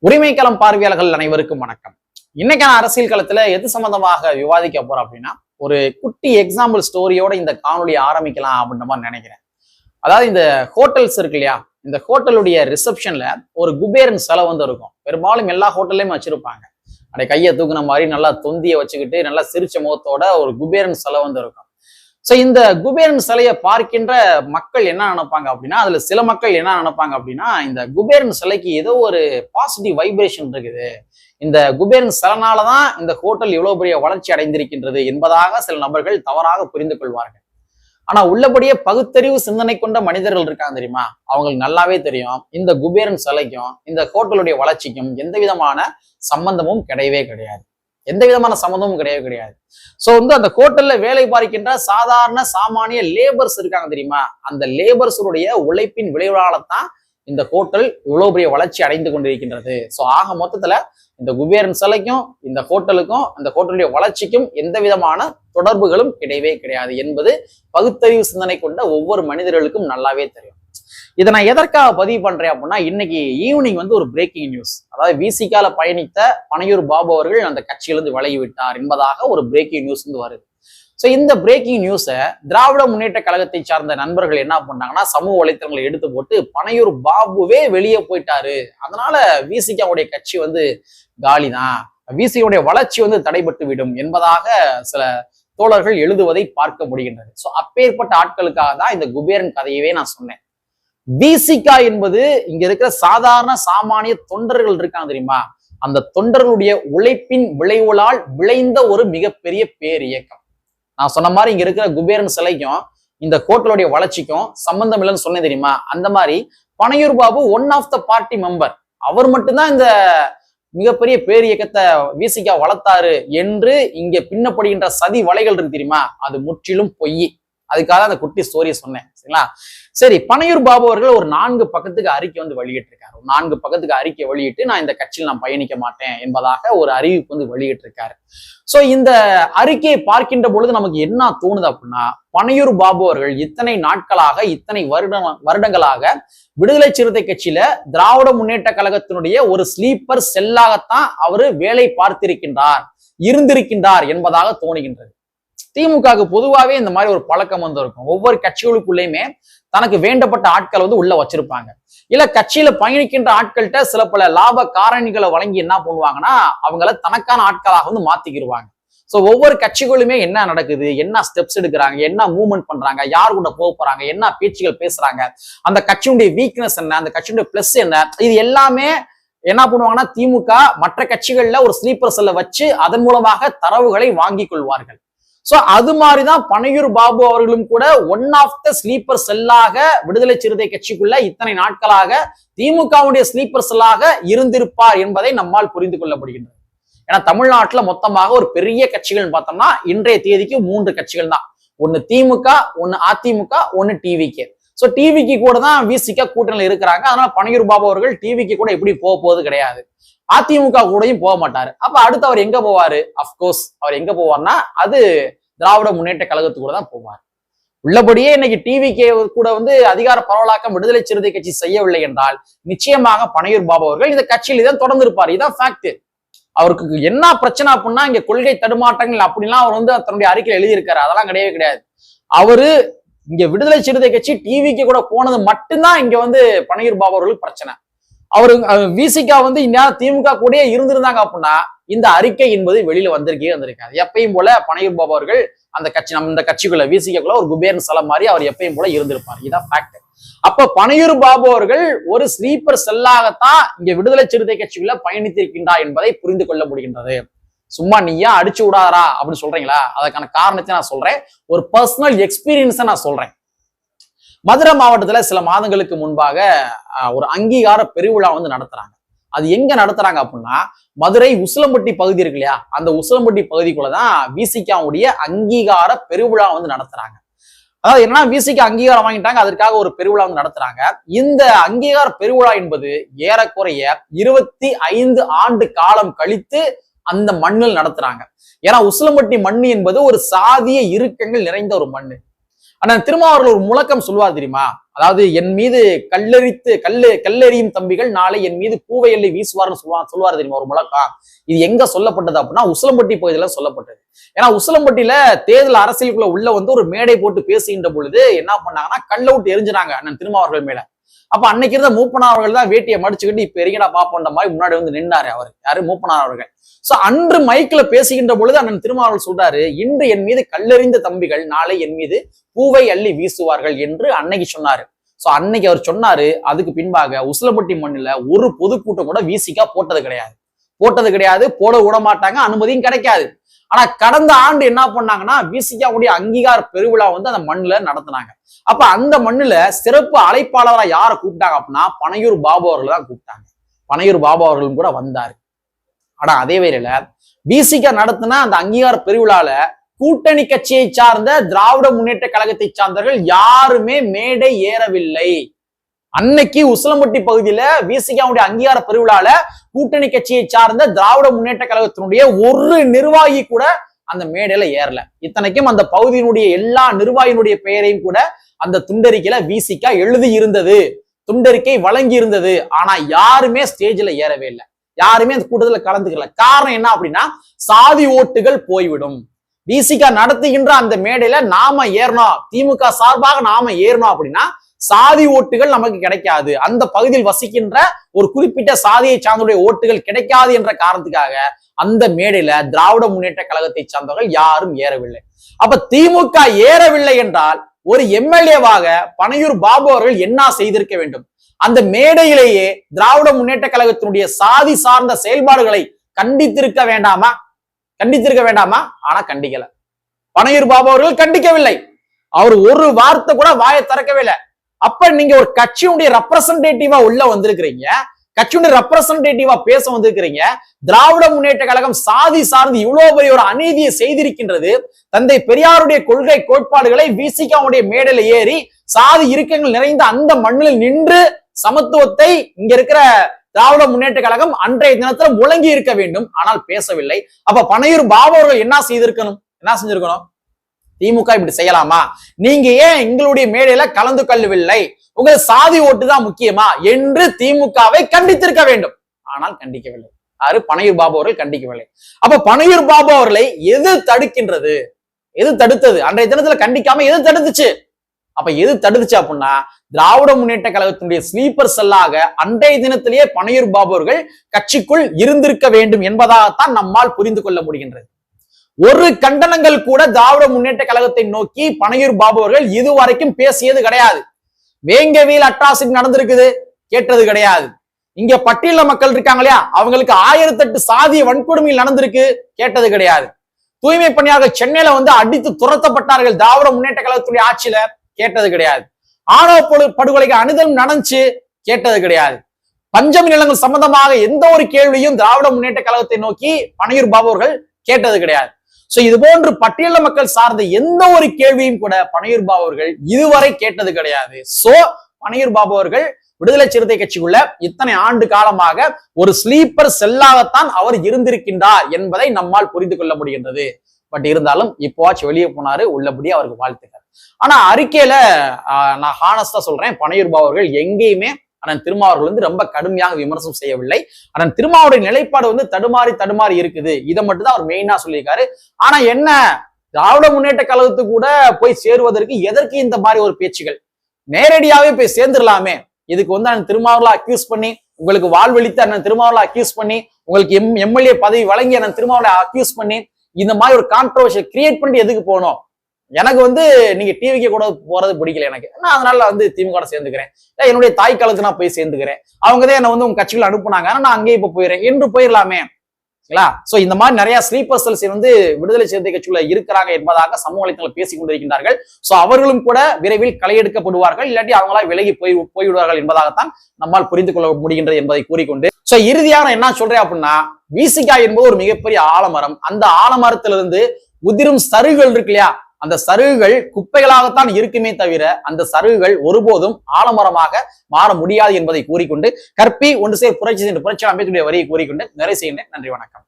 உரிமைக்களம் பார்வையாளர்கள் அனைவருக்கும் வணக்கம். இன்னைக்கான அரசியல் களத்துல எது சம்பந்தமாக விவாதிக்க போறோம் அப்படின்னா, ஒரு குட்டி எக்ஸாம்பிள் ஸ்டோரியோட இந்த காணொலியை ஆரம்பிக்கலாம் அப்படின்ற மாதிரி நினைக்கிறேன். அதாவது இந்த ஹோட்டல்ஸ் இருக்கு இல்லையா, இந்த ஹோட்டலுடைய ரிசப்ஷன்ல ஒரு குபேரன் சிலை வந்து இருக்கும். பெரும்பாலும் எல்லா ஹோட்டல்லையும் வச்சிருப்பாங்க. அப்படியே கையை தூக்குன மாதிரி நல்லா தொந்தியை வச்சுக்கிட்டு நல்லா சிரிச்ச முகத்தோட ஒரு குபேரன் சிலை வந்து இருக்கும். சோ இந்த குபேரன் சிலையை பார்க்கின்ற மக்கள் என்ன நினைப்பாங்க அப்படின்னா, அதுல சில மக்கள் என்ன நினைப்பாங்க அப்படின்னா, இந்த குபேரன் சிலைக்கு ஏதோ ஒரு பாசிட்டிவ் வைப்ரேஷன் இருக்குது, இந்த குபேரன் சிலைனாலதான் இந்த ஹோட்டல் இவ்வளவு பெரிய வளர்ச்சி அடைந்திருக்கின்றது என்பதாக சில நபர்கள் தவறாக புரிந்து கொள்வார்கள். ஆனா உள்ளபடியே பகுத்தறிவு சிந்தனை கொண்ட மனிதர்கள் இருக்காங்க தெரியுமா, அவங்களுக்கு நல்லாவே தெரியும் இந்த குபேரன் சிலைக்கும் இந்த ஹோட்டலுடைய வளர்ச்சிக்கும் எந்த விதமான சம்பந்தமும் கிடையவே கிடையாது. எந்த விதமான சம்மந்தமும் கிடையாது. சோ வந்து அந்த ஹோட்டல்ல வேலை பார்க்கின்ற சாதாரண சாமானிய லேபர்ஸ் இருக்காங்க தெரியுமா, அந்த லேபர்ஸுடைய உழைப்பின் விளைவாலத்தான் இந்த ஹோட்டல் இவ்வளவு பெரிய வளர்ச்சி அடைந்து கொண்டிருக்கின்றது. சோ ஆக மொத்தத்துல இந்த குபேரன் சிலைக்கும் இந்த ஹோட்டலுக்கும் அந்த ஹோட்டலுடைய வளர்ச்சிக்கும் எந்த விதமான தொடர்புகளும் கிடையாது என்பது பகுத்தறிவு சிந்தனை கொண்ட ஒவ்வொரு மனிதர்களுக்கும் நல்லாவே தெரியும். இதை நான் எதற்காக பதிவு பண்றேன் அப்படின்னா, இன்னைக்கு ஈவினிங் வந்து ஒரு பிரேக்கிங் நியூஸ். அதாவது விசிகால பயணித்த பனையூர் பாபு அவர்கள் அந்த கட்சியிலிருந்து விலகிவிட்டார் என்பதாக ஒரு பிரேக்கிங் நியூஸ் வந்து வருது. ஸோ இந்த பிரேக்கிங் நியூஸை திராவிட முன்னேற்ற கழகத்தை சார்ந்த நண்பர்கள் என்ன பண்ணாங்கன்னா, சமூக வலைத்தளங்களை எடுத்து போட்டு பனையூர் பாபுவே வெளியே போயிட்டாரு, அதனால விசிகாவுடைய கட்சி வந்து காலிதான், விசிகாவுடைய வளர்ச்சி வந்து தடைபட்டு விடும் என்பதாக சில தோழர்கள் எழுதுவதை பார்க்க முடிகின்றது. ஸோ அப்பேற்பட்ட ஆட்களுக்காக தான் இந்த குபேரன் கதையவே நான் சொன்னேன். விசிகா என்பது இங்க இருக்கிற சாதாரண சாமானிய தொண்டர்கள் இருக்காங்க தெரியுமா, அந்த தொண்டர்களுடைய உழைப்பின் விளைவுகளால் விளைந்த ஒரு மிகப்பெரிய பேர் இயக்கம். நான் சொன்ன மாதிரி இங்க இருக்கிற குபேரன் சிலைக்கும் இந்த ஹோட்டலுடைய வளர்ச்சிக்கும் சம்பந்தம் இல்லைன்னு சொன்னேன் தெரியுமா, அந்த மாதிரி Panaiyur Babu one of the party member, அவர் மட்டும்தான் இந்த மிகப்பெரிய பேர் இயக்கத்தை விசிகா வளர்த்தாரு என்று இங்க பின்னப்படுகின்ற சதி வலைகள் இருக்கு தெரியுமா, அது முற்றிலும் பொய். அதுக்காக அந்த குட்டி ஸ்டோரியை சொன்னேன் சரிங்களா. சரி, பனையூர் பாபு அவர்கள் ஒரு 4 பக்கத்துக்கு அறிக்கை வந்து வெளியிட்டிருக்காரு. 4 பக்கத்துக்கு அறிக்கை வெளியிட்டு நான் இந்த கட்சியில் நான் பயணிக்க மாட்டேன் என்பதாக ஒரு அறிவிப்பு வந்து வெளியிட்டிருக்காரு. சோ இந்த அறிக்கையை பார்க்கின்ற பொழுது நமக்கு என்ன தோணுது அப்படின்னா, பனையூர் பாபு அவர்கள் இத்தனை நாட்களாக இத்தனை வருடங்களாக விடுதலை சிறுத்தை கட்சியில திராவிட முன்னேற்ற கழகத்தினுடைய ஒரு ஸ்லீப்பர் செல்லாகத்தான் அவரு வேலை பார்த்திருக்கின்றார், இருந்திருக்கின்றார் என்பதாக தோணுகின்றது. திமுகவுக்கு பொதுவாகவே இந்த மாதிரி ஒரு பழக்கம் வந்து இருக்கும். ஒவ்வொரு கட்சிகளுக்குள்ளேயுமே தனக்கு வேண்டப்பட்ட ஆட்களை வந்து உள்ள வச்சிருப்பாங்க. இல்ல கட்சியில பயணிக்கின்ற ஆட்கள்கிட்ட சில பல லாப காரணிகளை வழங்கி என்ன பண்ணுவாங்கன்னா, அவங்கள தனக்கான ஆட்களாக வந்து மாத்திக்கிடுவாங்க. சோ ஒவ்வொரு கட்சிகளுமே என்ன நடக்குது, என்ன ஸ்டெப்ஸ் எடுக்கிறாங்க, என்ன மூவ்மெண்ட் பண்றாங்க, யார் கூட போக போறாங்க, என்ன பேச்சுகள் பேசுறாங்க, அந்த கட்சியுடைய வீக்னஸ் என்ன, அந்த கட்சியுடைய பிளஸ் என்ன, இது எல்லாமே என்ன பண்ணுவாங்கன்னா திமுக மற்ற கட்சிகள்ல ஒரு ஸ்லீப்பர் செல்ல வச்சு அதன் மூலமாக தரவுகளை வாங்கி கொள்வார்கள். சோ அது மாதிரிதான் பனையூர் பாபு அவர்களும் கூட ஒன் ஆஃப் த ஸ்லீப்பர் செல்லாக விடுதலை சிறுத்தை கட்சிக்குள்ள இத்தனை நாட்களாக திமுகவுடைய ஸ்லீப்பர் செல்லாக இருந்திருப்பார் என்பதை நம்மால் புரிந்து கொள்ளப்படுகின்றது. ஏன்னா தமிழ்நாட்டுல மொத்தமாக ஒரு பெரிய கட்சிகள் பார்த்தோம்னா இன்றைய தேதிக்கு 3 கட்சிகள் தான். ஒன்னு திமுக, ஒன்னு அதிமுக, ஒன்னு டிவிகே. சோ டிவிக்கு கூட தான் விசிகா கூட்டணியில் இருக்கிறாங்க. அதனால பனையூர் பாபு அவர்கள் டிவிக்கு கூட எப்படி போக போவது கிடையாது, அதிமுக கூடயும் போக மாட்டாரு. அப்ப அடுத்து அவர் எங்க போவாரு? அப்கோர்ஸ் அவர் எங்க போவார்னா அது திராவிட முன்னேற்ற கழகத்து கூட தான் போவார். உள்ளபடியே இன்னைக்கு டிவிகே கூட வந்து அதிகார பரவலாக்கம் விடுதலை சிறுத்தை கட்சி செய்யவில்லை என்றால் நிச்சயமாக பனையூர் பாபு அவர்கள் இந்த கட்சியில் தான் தொடர்ந்து இருப்பார். இதான் ஃபேக்ட். அவருக்கு என்ன பிரச்சனை அப்படின்னா, இங்க கொள்கை தடுமாற்றங்கள் அப்படிலாம் அவர் வந்து தன்னுடைய அறிக்கையில் எழுதியிருக்காரு, அதெல்லாம் கிடையாது. அவரு இங்க விடுதலை சிறுத்தை கட்சி டிவிக்கு கூட போனது மட்டும்தான் இங்க வந்து பனையூர் பாபு அவர்களுக்கு பிரச்சனை. அவரு விசிகா வந்து இந்நேரம் திமுக கூட இருந்திருந்தாங்க அப்படின்னா இந்த அறிக்கை என்பது வெளியில வந்திருக்காது. எப்பயும் போல பனையூர் பாபு அவர்கள் அந்த கட்சி நம்ம இந்த கட்சிக்குள்ள விசிகாக்குள்ள ஒரு குபேரன் செல்ல மாதிரி அவர் எப்பயும் போல இருந்திருப்பார். இதான் ஃபேக்ட். அப்ப பனையூர் பாபு அவர்கள் ஒரு ஸ்லீப்பர் செல்லாகத்தான் இங்க விடுதலை சிறுத்தை கட்சிக்குள்ள பயணித்திருக்கின்றார் என்பதை புரிந்து கொள்ள முடிகின்றது. சும்மா நீயா அடிச்சு விடாதா அப்படின்னு சொல்றீங்களா, அதுக்கான காரணத்தை நான் சொல்றேன், ஒரு பர்சனல் எக்ஸ்பீரியன்ஸை நான் சொல்றேன். மதுரை மாவட்டத்துல சில மாதங்களுக்கு முன்பாக ஒரு அங்கீகார பெருவிழா வந்து நடத்துறாங்க. அது எங்க நடத்துறாங்க அப்படின்னா, மதுரை உசிலம்பட்டி பகுதி இருக்கு இல்லையா, அந்த உசிலம்பட்டி பகுதிக்குள்ளதான் விசிகாவுடைய அங்கீகார பெருவிழா வந்து நடத்துறாங்க. அதாவது என்னன்னா, விசிகா அங்கீகாரம் வாங்கிட்டாங்க, அதற்காக ஒரு பெருவிழா வந்து நடத்துறாங்க. இந்த அங்கீகார பெருவிழா என்பது ஏறக்குறைய 25 ஆண்டு காலம் கழித்து அந்த மண்ணில் நடத்துறாங்க. ஏன்னா உசிலம்பட்டி மண் என்பது ஒரு சாதிய இறுக்கங்கள் நிறைந்த ஒரு மண்ணு. ஆனா திருமாவளவன் ஒரு முழக்கம் சொல்லுவார் தெரியுமா, அதாவது என் மீது கல்லெறியும் தம்பிகள் நாளை என் மீது பூவை எல்லை வீசுவார்னு சொல்லுவார் தெரியுமா ஒரு முழக்கம். இது எங்க சொல்லப்பட்டது அப்படின்னா உசிலம்பட்டி பகுதியில சொல்லப்பட்டது. ஏன்னா உசிலம்பட்டியில தேர்தல் அரசியலுக்குள்ள உள்ள வந்து ஒரு மேடை போட்டு பேசுகின்ற பொழுது என்ன பண்ணாங்கன்னா கல்ல விட்டு எரிஞ்சினாங்க அண்ணன் திருமாவர்கள் மேல. அப்ப அன்னைக்கு இருந்த மூப்பனார் அவர்கள் தான் வேட்டியை மடிச்சுக்கிட்டு இப்ப எரிங்கடா பாப்போன்ற மாதிரி முன்னாடி வந்து நின்றாரு அவர். யாரு? மூப்பனார் அவர்கள். சோ அன்று மைக்ல பேசுகின்ற பொழுது அண்ணன் திருமாவர்கள் சொல்றாரு, இன்று என் மீது கல்லெறிந்த தம்பிகள் நாளை என் மீது பூவை அள்ளி வீசுவார்கள் என்று அன்னைக்கு சொன்னாரு. சோ அன்னைக்கு அவர் சொன்னாரு. அதுக்கு பின்பாக உசிலம்பட்டி மண்ணில ஒரு பொதுக்கூட்டம் கூட விசிகா போட்டது கிடையாது, போட விட மாட்டாங்க, அனுமதியும் கிடைக்காது. ஆனா கடந்த ஆண்டு என்ன பண்ணாங்கன்னா விசிகாவுடைய அங்கீகார பெருவிழா வந்து அந்த மண்ணுல நடத்தினாங்க. அப்ப அந்த மண்ணுல சிறப்பு அழைப்பாளரா யாரை கூப்பிட்டாங்க அப்படின்னா பனையூர் பாபு அவர்கள் தான் கூப்பிட்டாங்க. பனையூர் பாபு அவர்களும் கூட வந்தாரு. ஆனா அதே வேளையில விசிகா நடத்தின அந்த அங்கீகார பெருவிழால கூட்டணி கட்சியை சார்ந்த திராவிட முன்னேற்ற கழகத்தை சார்ந்தவர்கள் யாருமே மேடை ஏறவில்லை. அன்னைக்கு உசிலம்பட்டி பகுதியில விசிகாவுடைய அங்கீகார பெருவிழால கூட்டணி கட்சியை சார்ந்த திராவிட முன்னேற்ற கழகத்தினுடைய ஒரு நிர்வாகி கூட அந்த மேடையில ஏறல. இத்தனைக்கும் அந்த பகுதியினுடைய எல்லா நிர்வாகியினுடைய பெயரையும் கூட அந்த துண்டறிக்கையில விசிகா எழுதி இருந்தது, துண்டறிக்கை வழங்கி இருந்தது. ஆனா யாருமே ஸ்டேஜ்ல ஏறவே இல்லை, யாருமே அந்த கூட்டத்துல கலந்துக்கல. காரணம் என்ன அப்படின்னா சாதி ஓட்டுகள் போய்விடும். விசிகா நடத்துகின்ற அந்த மேடையில நாம ஏறணும், திமுக சார்பாக நாம ஏறணும் அப்படின்னா சாதி ஓட்டுகள் நமக்கு கிடைக்காது, அந்த பகுதியில் வசிக்கின்ற ஒரு குறிப்பிட்ட சாதியை சார்ந்துடைய ஓட்டுகள் கிடைக்காது என்ற காரணத்துக்காக அந்த மேடையில திராவிட முன்னேற்ற கழகத்தை சார்ந்தவர்கள் யாரும் ஏறவில்லை. அப்ப திமுக ஏறவில்லை என்றால் ஒரு எம்எல்ஏவாக பனையூர் பாபு அவர்கள் என்ன செய்திருக்க வேண்டும்? அந்த மேடையிலேயே திராவிட முன்னேற்ற கழகத்தினுடைய சாதி சார்ந்த செயல்பாடுகளை கண்டித்திருக்க வேண்டாமா? ஆனா கண்டிக்கல. பனையூர் பாபு அவர்கள் கண்டிக்கவில்லை. அவர் ஒரு வார்த்தை கூட வாயை திறக்கவே இல்லை. அப்ப நீங்க ஒரு கட்சியுடைய ரெப்ரசன்டேட்டிவா உள்ள வந்திருக்கிறீங்க, கட்சியுடைய ரெப்ரசன்டேட்டிவா பேச வந்திருக்கிறீங்க. திராவிட முன்னேற்ற கழகம் சாதி சார்ந்து இவ்வளவு பெரிய ஒரு அநீதியை செய்திருக்கின்றது. தந்தை பெரியாருடைய கொள்கை கோட்பாடுகளை விசிகாவுடைய மேடையில ஏறி சாதி இறுக்கங்கள் நிறைந்த அந்த மண்ணில் நின்று சமத்துவத்தை இங்க இருக்கிற திராவிட முன்னேற்ற கழகம் அன்றைய தினத்துல முழங்கி இருக்க வேண்டும், ஆனால் பேசவில்லை. அப்ப பனையூர் பாபு அவர்கள் என்ன செஞ்சிருக்கணும்? திமுக இப்படி செய்யலாமா? நீங்க ஏன் எங்களுடைய மேடையில கலந்து கொள்ளவில்லை? உங்க சாதி ஓட்டு தான் முக்கியமா என்று திமுகவை கண்டித்திருக்க வேண்டும், ஆனால் கண்டிக்கவில்லை. யாரு? பனையூர் பாபு அவர்கள் கண்டிக்கவில்லை. அப்ப பனையூர் பாபு அவர்களை எது தடுக்கின்றது? எது தடுத்தது? அன்றைய தினத்துல கண்டிக்காம எது தடுத்துச்சு? அப்ப எது தடுத்துச்சு அப்படின்னா திராவிட முன்னேற்ற கழகத்தினுடைய ஸ்லீப்பர் செல்லாக அன்றைய தினத்திலேயே பனையூர் பாபு அவர்கள் கட்சிக்குள் இருந்திருக்க வேண்டும் என்பதாகத்தான் நம்மால் புரிந்து கொள்ள முடிகின்றது. ஒரு கண்டனங்கள் கூட திராவிட முன்னேற்ற கழகத்தை நோக்கி பனையூர் பாபு அவர்கள் இதுவரைக்கும் பேசியது கிடையாது. வேங்கவியல் அட்ராசிட்டி நடந்திருக்குது, கேட்டது கிடையாது. இங்க பட்டியல மக்கள் இருக்காங்க இல்லையா, அவங்களுக்கு 1008 சாதிய வன்கொடுமையில் நடந்திருக்கு, கேட்டது கிடையாது. தூய்மை பணியாளர்கள் சென்னையில வந்து அடித்து துரத்தப்பட்டார்கள் திராவிட முன்னேற்ற கழகத்துடைய ஆட்சியில, கேட்டது கிடையாது. ஆணவ படுகொலைக்கு அனுதலும் நடந்துச்சு, கேட்டது கிடையாது. பஞ்சமி நிலங்கள் சம்பந்தமாக எந்த ஒரு கேள்வியும் திராவிட முன்னேற்ற கழகத்தை நோக்கி பனையூர் பாபு அவர்கள் கேட்டது கிடையாது. சோ இது போன்று பட்டியல மக்கள் சார்ந்த எந்த ஒரு கேள்வியும் கூட பனையூர் பாபு அவர்கள் இதுவரை கேட்டது கிடையாது. சோ பனையூர் பாபு அவர்கள் விடுதலை சிறுத்தை கட்சிக்குள்ள இத்தனை ஆண்டு காலமாக ஒரு ஸ்லீப்பர் செல்லாகத்தான் அவர் இருந்திருக்கின்றார் என்பதை நம்மால் புரிந்து கொள்ள முடிகின்றது. பட் இருந்தாலும் இப்போவாச்சும் வெளியே போனாரு, உள்ளபடி அவருக்கு வாழ்த்துக்கள். ஆனா அறிக்கையில நான் ஹானஸ்டா சொல்றேன், பனையூர் பாபு அவர்கள் எங்கேயுமே அண்ணன் திருமாவர்கள் வந்து ரொம்ப கடுமையாக விமர்சனம் செய்யவில்லை. அண்ணன் திருமாவுடைய நிலைப்பாடு வந்து தடுமாறி இருக்குது, இதை மட்டும் தான் அவர் மெயினா சொல்லியிருக்காரு. ஆனா என்ன, திராவிட முன்னேற்ற கழகத்துக்கு கூட போய் சேருவதற்கு எதற்கு இந்த மாதிரி ஒரு பேச்சுகள்? நேரடியாவே போய் சேர்ந்துடலாமே. இதுக்கு வந்து அண்ணன் திருமாவர்களை அக்யூஸ் பண்ணி, உங்களுக்கு வாழ்வெளித்து அண்ணன் திருமாவர்களை அக்யூஸ் பண்ணி, உங்களுக்கு எம்எல்ஏ பதவி வழங்கி அண்ணன் திருமாவர்களை அக்யூஸ் பண்ணி இந்த மாதிரி ஒரு கான்ட்ரோவர்ஷியல் கிரியேட் பண்ணி எதுக்கு போகணும்? எனக்கு வந்து நீங்க டிவிக்கு கூட போறது பிடிக்கல எனக்கு, நான் அதனால வந்து திமுக சேர்ந்துக்கிறேன், என்னுடைய தாய் காலத்துக்கு நான் போய் சேர்ந்துக்கிறேன், அவங்கதான் என்ன வந்து உங்க கட்சிகள் அனுப்புனாங்க, நான் அங்கேயே இப்ப போயிடுறேன் என்று போயிடலாமே. சோ இந்த மாதிரி நிறைய ஸ்லீப்பர் செல்ஸ் வந்து விடுதலை சிறுத்தை கட்சிக்குள்ள இருக்கிறாங்க என்பதாக சமூக வலைத்தளங்கள் பேசிக் கொண்டிருக்கின்றார்கள். சோ அவர்களும் கூட விரைவில் களையெடுக்கப்படுவார்கள், இல்லாட்டி அவங்களா விலகி போய்விடுவார்கள் என்பதாகத்தான் நம்மால் புரிந்து கொள்ள முடிகின்றது என்பதை கூறிக்கொண்டு, சோ இறுதியாக என்ன சொல்றேன் அப்படின்னா, விசிகா என்பது ஒரு மிகப்பெரிய ஆலமரம். அந்த ஆலமரத்திலிருந்து உதிரும் சருகுகள் இருக்கு இல்லையா, அந்த சருகுகள் குப்பைகளாகத்தான் இருக்குமே தவிர அந்த சருகுகள் ஒருபோதும் ஆலமரமாக மாற முடியாது என்பதை கூறிக்கொண்டு, கற்பி ஒன்று சேர் புரட்சி சென்று புரட்சி அமைப்புடைய வரியை கூறிக்கொண்டு நிறைவு செய்கின்றேன். நன்றி, வணக்கம்.